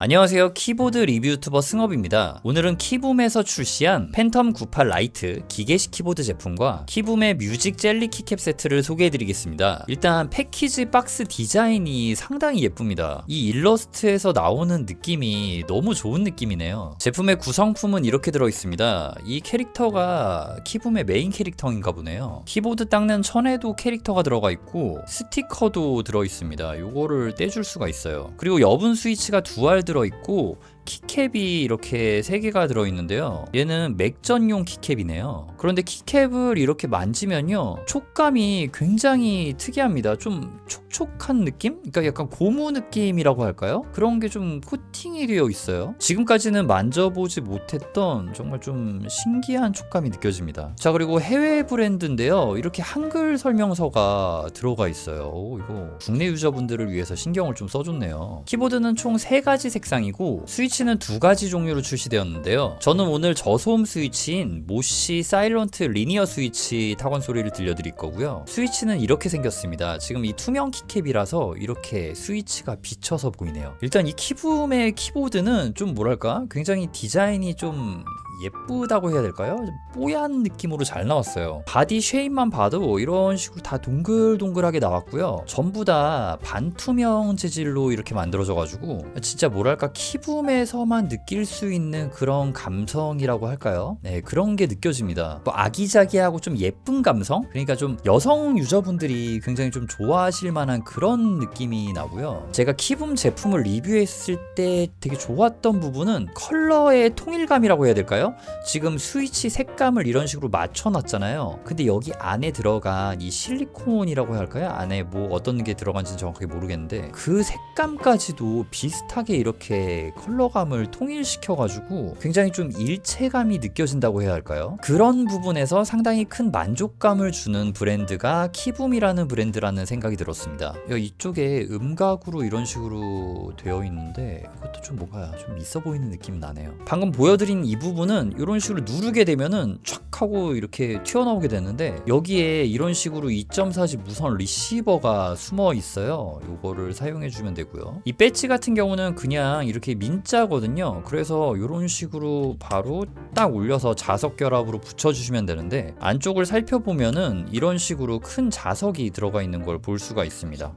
안녕하세요. 키보드 리뷰 유튜버 승업입니다. 오늘은 키붐에서 출시한 팬텀 98 라이트 기계식 키보드 제품과 키붐의 뮤직 젤리 키캡 세트를 소개해드리겠습니다. 일단 패키지 박스 디자인이 상당히 예쁩니다. 이 일러스트에서 나오는 느낌이 너무 좋은 느낌이네요. 제품의 구성품은 이렇게 들어있습니다. 이 캐릭터가 키붐의 메인 캐릭터인가 보네요. 키보드 닦는 천에도 캐릭터가 들어가 있고 스티커도 들어있습니다. 요거를 떼줄 수가 있어요. 그리고 여분 스위치가 두 알 들어있고 키캡이 이렇게 3개가 들어있는데요. 얘는 맥 전용 키캡이네요. 그런데 키캡을 이렇게 만지면요, 촉감이 굉장히 특이합니다. 좀 촉촉한 느낌? 그러니까 약간 고무 느낌이라고 할까요? 그런 게 좀 코팅이 되어 있어요. 지금까지는 만져보지 못했던 정말 좀 신기한 촉감이 느껴집니다. 자, 그리고 해외 브랜드인데요, 이렇게 한글 설명서가 들어가 있어요. 이거 국내 유저분들을 위해서 신경을 좀 써줬네요. 키보드는 총 3가지 색상이고 스위치는 2가지 종류로 출시되었는데요. 저는 오늘 저소음 스위치인 모시 사일런트 리니어 스위치 타건 소리를 들려드릴 거고요. 스위치는 이렇게 생겼습니다. 지금 이 투명 키캡이라서 이렇게 스위치가 비쳐서 보이네요. 일단 이 키붐의 키보드는 좀 뭐랄까, 굉장히 디자인이 좀 예쁘다고 해야 될까요? 뽀얀 느낌으로 잘 나왔어요. 바디 쉐입만 봐도 이런 식으로 다 동글동글하게 나왔고요. 전부 다 반투명 재질로 이렇게 만들어져가지고 진짜 뭐랄까, 키붐에서만 느낄 수 있는 그런 감성이라고 할까요? 네, 그런 게 느껴집니다. 뭐 아기자기하고 좀 예쁜 감성? 그러니까 좀 여성 유저분들이 굉장히 좀 좋아하실 만한 그런 느낌이 나고요. 제가 키붐 제품을 리뷰했을 때 되게 좋았던 부분은 컬러의 통일감이라고 해야 될까요? 지금 스위치 색감을 이런 식으로 맞춰놨잖아요. 근데 여기 안에 들어간 이 실리콘이라고 할까요? 안에 뭐 어떤 게 들어간지는 정확하게 모르겠는데 그 색감까지도 비슷하게 이렇게 컬러감을 통일시켜가지고 굉장히 좀 일체감이 느껴진다고 해야 할까요? 그런 부분에서 상당히 큰 만족감을 주는 브랜드가 키붐이라는 브랜드라는 생각이 들었습니다. 이쪽에 음각으로 이런 식으로 되어 있는데 이것도 좀 뭔가 좀 있어 보이는 느낌이 나네요. 방금 보여드린 이 부분은 이런 식으로 누르게 되면은 촥 하고 이렇게 튀어나오게 되는데 여기에 이런 식으로 2.4G 무선 리시버가 숨어 있어요. 요거를 사용해 주면 되고요. 이 배지 같은 경우는 그냥 이렇게 민자거든요. 그래서 이런 식으로 바로 딱 올려서 자석 결합으로 붙여 주시면 되는데 안쪽을 살펴보면은 이런 식으로 큰 자석이 들어가 있는 걸 볼 수가 있습니다.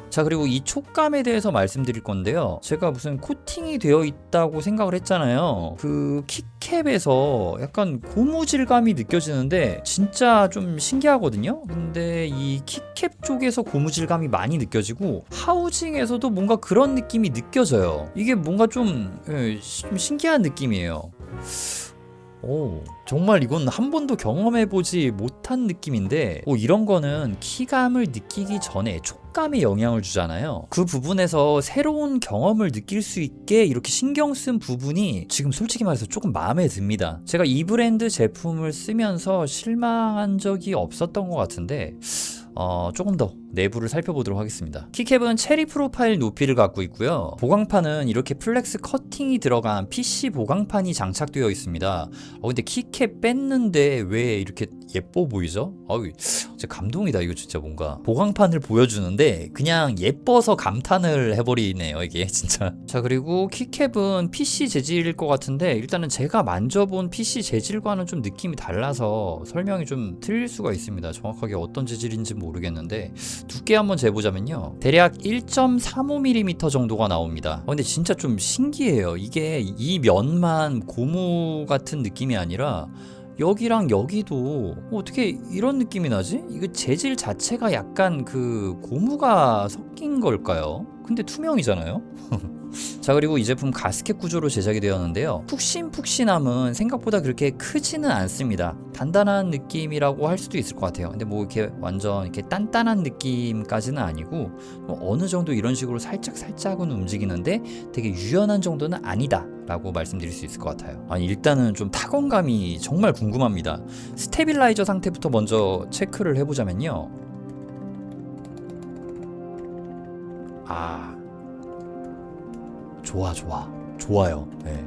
자, 그리고 이 촉감에 대해서 말씀드릴 건데요. 제가 무슨 코팅이 되어 있다고 생각을 했잖아요. 그 키캡에서 약간 고무질감이 느껴지는데 진짜 좀 신기하거든요. 근데 이 키캡 쪽에서 고무질감이 많이 느껴지고 하우징에서도 뭔가 그런 느낌이 느껴져요. 이게 뭔가 좀 신기한 느낌이에요. 정말 이건 한 번도 경험해보지 못한 느낌인데 이런 거는 키감을 느끼기 전에 촉감에 영향을 주잖아요. 그 부분에서 새로운 경험을 느낄 수 있게 이렇게 신경 쓴 부분이 지금 솔직히 말해서 조금 마음에 듭니다. 제가 이 브랜드 제품을 쓰면서 실망한 적이 없었던 것 같은데 조금 더 내부를 살펴보도록 하겠습니다. 키캡은 체리 프로파일 높이를 갖고 있고요. 보강판은 이렇게 플렉스 커팅이 들어간 PC 보강판이 장착되어 있습니다. 근데 키캡 뺐는데 왜 이렇게 예뻐 보이죠? 진짜 감동이다. 이거 진짜 뭔가 보강판을 보여주는데 그냥 예뻐서 감탄을 해버리네요, 이게 진짜. 자, 그리고 키캡은 PC 재질일 것 같은데 일단은 제가 만져본 PC 재질과는 좀 느낌이 달라서 설명이 좀 틀릴 수가 있습니다. 정확하게 어떤 재질인지 모르겠는데 두께 한번 재보자면요, 대략 1.35mm 정도가 나옵니다. 근데 진짜 좀 신기해요. 이게 이 면만 고무 같은 느낌이 아니라 여기랑 여기도 어떻게 이런 느낌이 나지? 이거 재질 자체가 약간 그 고무가 섞인 걸까요? 근데 투명이잖아요? 자, 그리고 이 제품 가스켓 구조로 제작이 되었는데요. 푹신푹신함은 생각보다 그렇게 크지는 않습니다. 단단한 느낌이라고 할 수도 있을 것 같아요. 근데 뭐 이렇게 완전 이렇게 단단한 느낌까지는 아니고 어느 정도 이런 식으로 살짝은 움직이는데 되게 유연한 정도는 아니다 라고 말씀드릴 수 있을 것 같아요. 일단은 좀 타건감이 정말 궁금합니다. 스테빌라이저 상태부터 먼저 체크를 해보자면요, 좋아요. 네.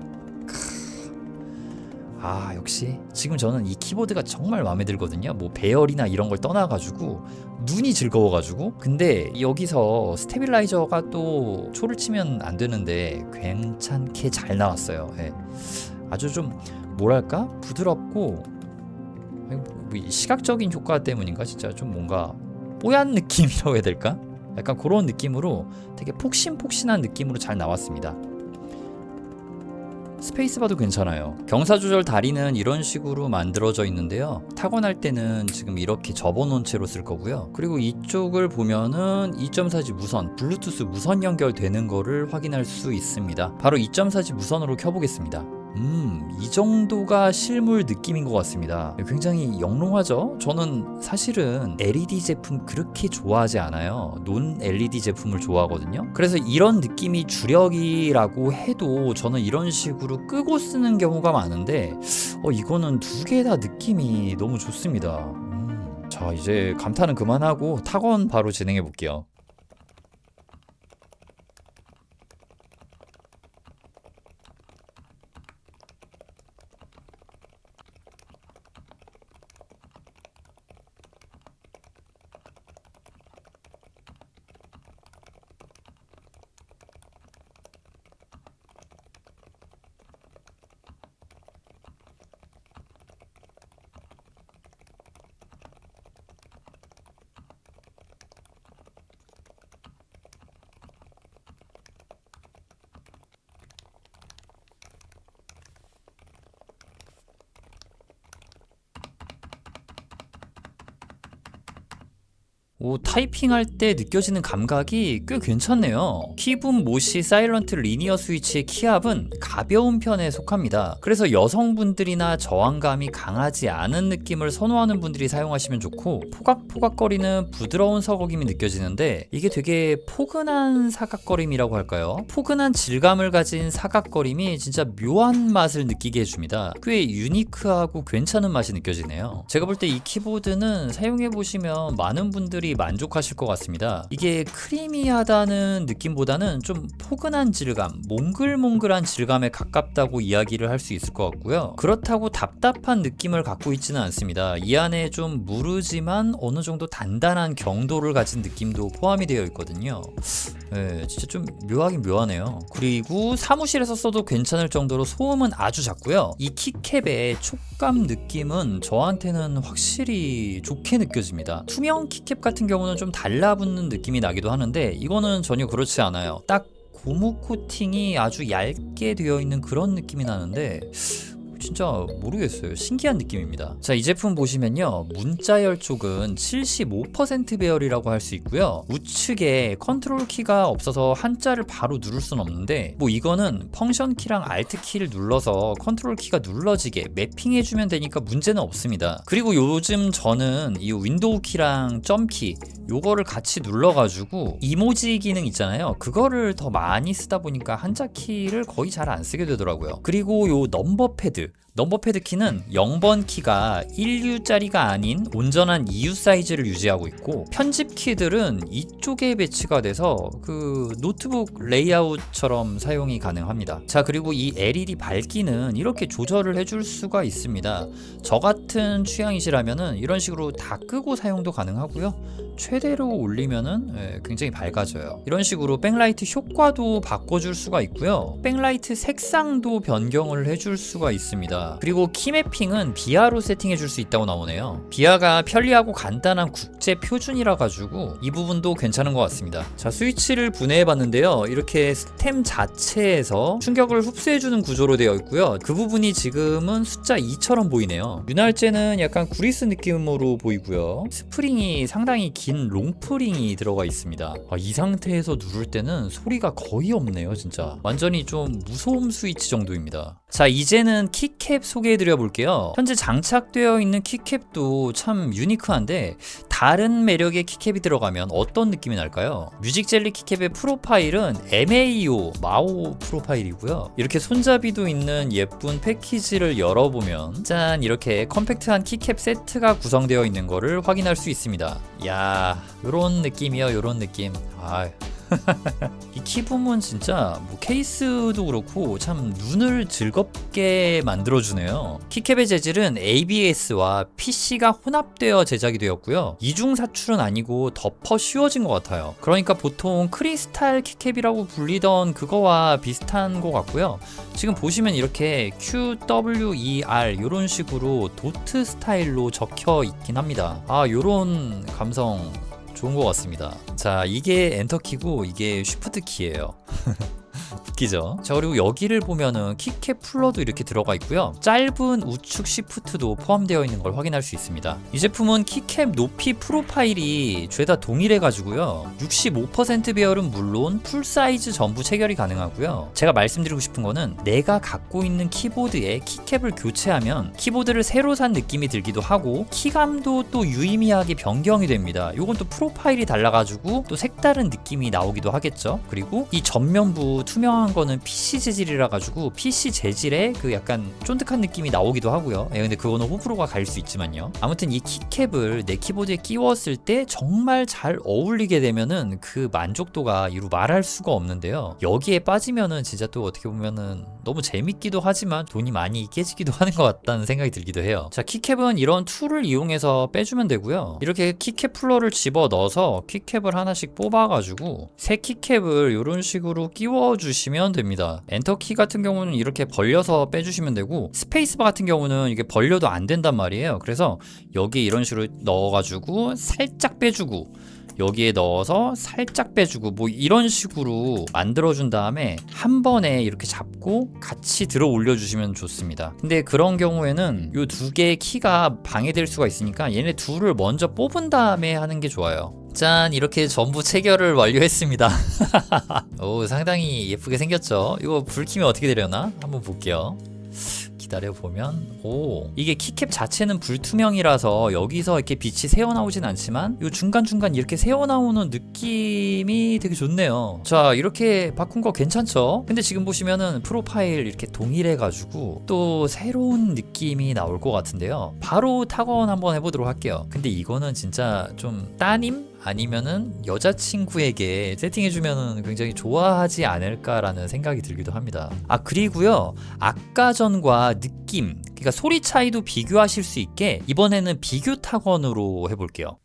역시 지금 저는 이 키보드가 정말 마음에 들거든요. 뭐 배열이나 이런 걸 떠나가지고 눈이 즐거워가지고. 근데 여기서 스테빌라이저가 또 초를 치면 안 되는데 괜찮게 잘 나왔어요. 예. 아주 좀 뭐랄까 부드럽고, 시각적인 효과 때문인가 진짜 좀 뭔가 뽀얀 느낌이라고 해야 될까? 약간 그런 느낌으로 되게 폭신폭신한 느낌으로 잘 나왔습니다. 스페이스바도 괜찮아요. 경사 조절 다리는 이런 식으로 만들어져 있는데요. 타건할 때는 지금 이렇게 접어놓은 채로 쓸 거고요. 그리고 이쪽을 보면은 2.4G 무선, 블루투스 무선 연결되는 거를 확인할 수 있습니다. 바로 2.4G 무선으로 켜보겠습니다. 이 정도가 실물 느낌인 것 같습니다. 굉장히 영롱하죠? 저는 사실은 LED 제품 그렇게 좋아하지 않아요. 논 LED 제품을 좋아하거든요. 그래서 이런 느낌이 주력이라고 해도 저는 이런 식으로 끄고 쓰는 경우가 많은데 이거는 두 개 다 느낌이 너무 좋습니다. 자, 이제 감탄은 그만하고 타건 바로 진행해 볼게요. 타이핑할 때 느껴지는 감각이 꽤 괜찮네요. 키붐 모시 사일런트 리니어 스위치의 키압은 가벼운 편에 속합니다. 그래서 여성분들이나 저항감이 강하지 않은 느낌을 선호하는 분들이 사용하시면 좋고, 포각포각거리는 부드러운 서걱임이 느껴지는데 이게 되게 포근한 사각거림이라고 할까요? 포근한 질감을 가진 사각거림이 진짜 묘한 맛을 느끼게 해줍니다. 꽤 유니크하고 괜찮은 맛이 느껴지네요. 제가 볼 때 이 키보드는 사용해보시면 많은 분들이 만족하실 것 같습니다. 이게 크리미하다는 느낌보다는 좀 포근한 질감, 몽글몽글한 질감에 가깝다고 이야기를 할 수 있을 것 같고요. 그렇다고 답답한 느낌을 갖고 있지는 않습니다. 이 안에 좀 무르지만 어느 정도 단단한 경도를 가진 느낌도 포함이 되어 있거든요. 네, 진짜 좀 묘하긴 묘하네요. 그리고 사무실에서 써도 괜찮을 정도로 소음은 아주 작고요. 이 키캡의 촉감 느낌은 저한테는 확실히 좋게 느껴집니다. 투명 키캡 같은 경우는 좀 달라붙는 느낌이 나기도 하는데 이거는 전혀 그렇지 않아요. 딱 고무 코팅이 아주 얇게 되어 있는 그런 느낌이 나는데 진짜 모르겠어요. 신기한 느낌입니다. 자, 이 제품 보시면요, 문자열 쪽은 75% 배열이라고 할 수 있고요. 우측에 컨트롤 키가 없어서 한자를 바로 누를 순 없는데 뭐 이거는 펑션 키랑 알트 키를 눌러서 컨트롤 키가 눌러지게 매핑해주면 되니까 문제는 없습니다. 그리고 요즘 저는 이 윈도우 키랑 점키 요거를 같이 눌러가지고 이모지 기능 있잖아요. 그거를 더 많이 쓰다 보니까 한자 키를 거의 잘 안 쓰게 되더라고요. 그리고 요 넘버패드 키는 0번 키가 1U짜리가 아닌 온전한 2U 사이즈를 유지하고 있고, 편집 키들은 이쪽에 배치가 돼서 그 노트북 레이아웃처럼 사용이 가능합니다. 자, 그리고 이 LED 밝기는 이렇게 조절을 해줄 수가 있습니다. 저 같은 취향이시라면은 이런 식으로 다 끄고 사용도 가능하고요. 최대로 올리면은 굉장히 밝아져요. 이런 식으로 백라이트 효과도 바꿔줄 수가 있고요. 백라이트 색상도 변경을 해줄 수가 있습니다. 그리고 키매핑은 비아로 세팅해줄 수 있다고 나오네요. 비아가 편리하고 간단한 국제 표준이라 가지고 이 부분도 괜찮은 것 같습니다. 자, 스위치를 분해해봤는데요. 이렇게 스템 자체에서 충격을 흡수해주는 구조로 되어 있고요. 그 부분이 지금은 숫자 2처럼 보이네요. 윤활제는 약간 구리스 느낌으로 보이고요. 스프링이 상당히 긴 롱프링이 들어가 있습니다. 이 상태에서 누를 때는 소리가 거의 없네요. 진짜 완전히 좀 무소음 스위치 정도입니다. 자, 이제는 키캡 소개해드려 볼게요. 현재 장착되어 있는 키캡도 참 유니크한데 다른 매력의 키캡이 들어가면 어떤 느낌이 날까요? 뮤직젤리 키캡의 프로파일은 MAO 마오 프로파일이고요. 이렇게 손잡이도 있는 예쁜 패키지를 열어보면 짠, 이렇게 컴팩트한 키캡 세트가 구성되어 있는 거를 확인할 수 있습니다. 야, 요런 느낌이요. 요런 느낌. 이 키붐은 진짜 뭐 케이스도 그렇고 참 눈을 즐겁게 만들어주네요. 키캡의 재질은 ABS와 PC가 혼합되어 제작이 되었고요. 이중 사출은 아니고 덮어 씌워진 것 같아요. 그러니까 보통 크리스탈 키캡이라고 불리던 그거와 비슷한 것 같고요. 지금 보시면 이렇게 QWER 이런 식으로 도트 스타일로 적혀 있긴 합니다. 요런 감성 좋은 것 같습니다. 자, 이게 엔터키고 이게 쉬프트 키예요. 웃기죠? 자, 그리고 여기를 보면은 키캡 풀러도 이렇게 들어가 있고요. 짧은 우측 시프트도 포함되어 있는 걸 확인할 수 있습니다. 이 제품은 키캡 높이 프로파일이 죄다 동일해 가지고요. 65% 배열은 물론 풀 사이즈 전부 체결이 가능하고요. 제가 말씀드리고 싶은 거는 내가 갖고 있는 키보드에 키캡을 교체하면 키보드를 새로 산 느낌이 들기도 하고 키감도 또 유의미하게 변경이 됩니다. 요건 또 프로파일이 달라가지고 또 색다른 느낌이 나오기도 하겠죠. 그리고 이 전면부 투명한 거는 PC 재질이라 가지고 PC 재질의 그 약간 쫀득한 느낌이 나오기도 하고요. 근데 그거는 호불호가 갈 수 있지만요. 아무튼 이 키캡을 내 키보드에 끼웠을 때 정말 잘 어울리게 되면은 그 만족도가 이루 말할 수가 없는데요. 여기에 빠지면은 진짜 또 어떻게 보면은 너무 재밌기도 하지만 돈이 많이 깨지기도 하는 것 같다는 생각이 들기도 해요. 자, 키캡은 이런 툴을 이용해서 빼주면 되고요. 이렇게 키캡 풀러를 집어 넣어서 키캡을 하나씩 뽑아가지고 새 키캡을 이런 식으로 끼워주시면 됩니다. 엔터키 같은 경우는 이렇게 벌려서 빼주시면 되고 스페이스바 같은 경우는 이게 벌려도 안 된단 말이에요. 그래서 여기 이런 식으로 넣어가지고 살짝 빼주고 여기에 넣어서 살짝 빼주고 뭐 이런 식으로 만들어준 다음에 한 번에 이렇게 잡고 같이 들어 올려주시면 좋습니다. 근데 그런 경우에는 이 두 개의 키가 방해될 수가 있으니까 얘네 둘을 먼저 뽑은 다음에 하는 게 좋아요. 짠, 이렇게 전부 체결을 완료했습니다. 오, 상당히 예쁘게 생겼죠? 이거 불 켜면 어떻게 되려나? 한번 볼게요. 기다려보면 이게 키캡 자체는 불투명이라서 여기서 이렇게 빛이 새어나오진 않지만 요 중간중간 이렇게 새어나오는 느낌이 되게 좋네요. 자, 이렇게 바꾼 거 괜찮죠? 근데 지금 보시면은 프로파일 이렇게 동일해가지고 또 새로운 느낌이 나올 것 같은데요. 바로 타건 한번 해보도록 할게요. 근데 이거는 진짜 좀 따님? 아니면은 여자친구에게 세팅해주면은 굉장히 좋아하지 않을까라는 생각이 들기도 합니다. 그리고요, 아까 전과 느낌, 그러니까 소리 차이도 비교하실 수 있게 이번에는 비교 타건으로 해볼게요.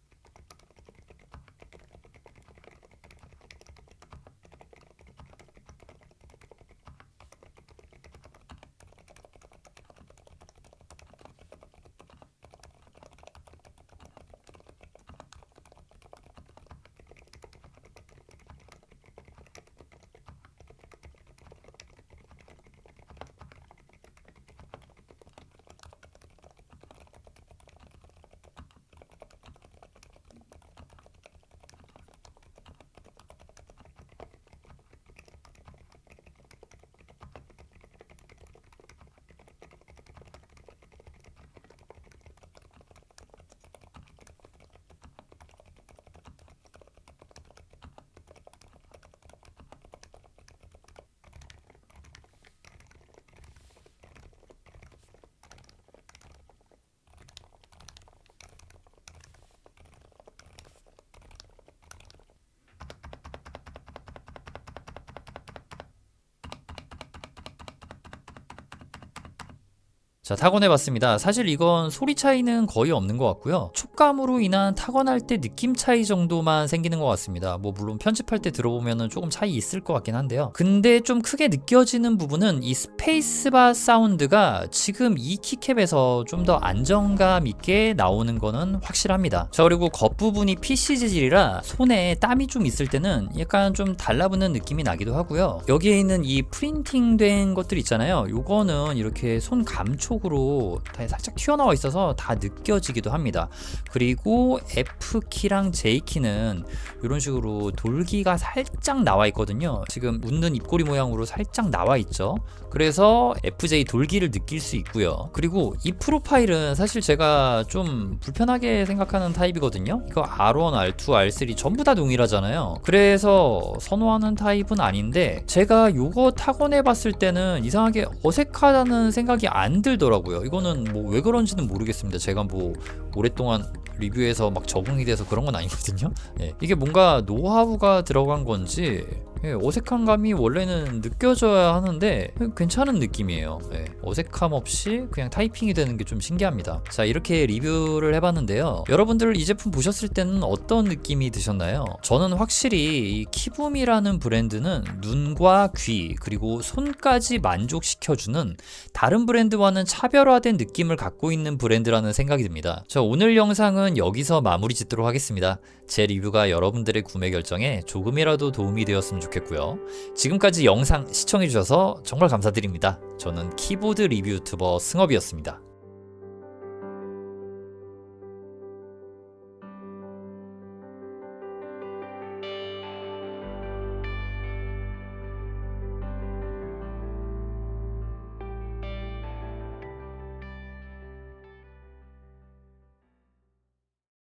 자, 타건해봤습니다. 사실 이건 소리 차이는 거의 없는 것 같고요. 촉감으로 인한 타건할 때 느낌 차이 정도만 생기는 것 같습니다. 뭐 물론 편집할 때 들어보면은 조금 차이 있을 것 같긴 한데요. 근데 좀 크게 느껴지는 부분은 이 스페이스바 사운드가 지금 이 키캡에서 좀 더 안정감 있게 나오는 거는 확실합니다. 자, 그리고 겉부분이 PC 재질이라 손에 땀이 좀 있을 때는 약간 좀 달라붙는 느낌이 나기도 하고요. 여기에 있는 이 프린팅된 것들 있잖아요. 요거는 이렇게 손 감촉 으로 다 살짝 튀어나와 있어서 다 느껴지기도 합니다. 그리고 F키랑 J키는 이런 식으로 돌기가 살짝 나와 있거든요. 지금 웃는 입꼬리 모양으로 살짝 나와 있죠. 그래서 FJ 돌기를 느낄 수 있고요. 그리고 이 프로파일은 사실 제가 좀 불편하게 생각하는 타입이거든요. 이거 R1, R2, R3 전부 다 동일하잖아요. 그래서 선호하는 타입은 아닌데 제가 요거 타건해 봤을 때는 이상하게 어색하다는 생각이 안 들더라고요. 되더라고요. 이거는 뭐 왜 그런지는 모르겠습니다. 제가 뭐 오랫동안 리뷰에서 막 적응이 돼서 그런 건 아니거든요. 예, 이게 뭔가 노하우가 들어간 건지 어색한 감이 원래는 느껴져야 하는데 괜찮은 느낌이에요. 어색함 없이 그냥 타이핑이 되는 게 좀 신기합니다. 자, 이렇게 리뷰를 해봤는데요. 여러분들 이 제품 보셨을 때는 어떤 느낌이 드셨나요? 저는 확실히 이 키붐이라는 브랜드는 눈과 귀 그리고 손까지 만족시켜주는 다른 브랜드와는 차별화된 느낌을 갖고 있는 브랜드라는 생각이 듭니다. 자, 오늘 영상은 여기서 마무리 짓도록 하겠습니다. 제 리뷰가 여러분들의 구매 결정에 조금이라도 도움이 되었으면 좋겠고요. 지금까지 영상 시청해주셔서 정말 감사드립니다. 저는 키보드 리뷰 유튜버 승업이었습니다.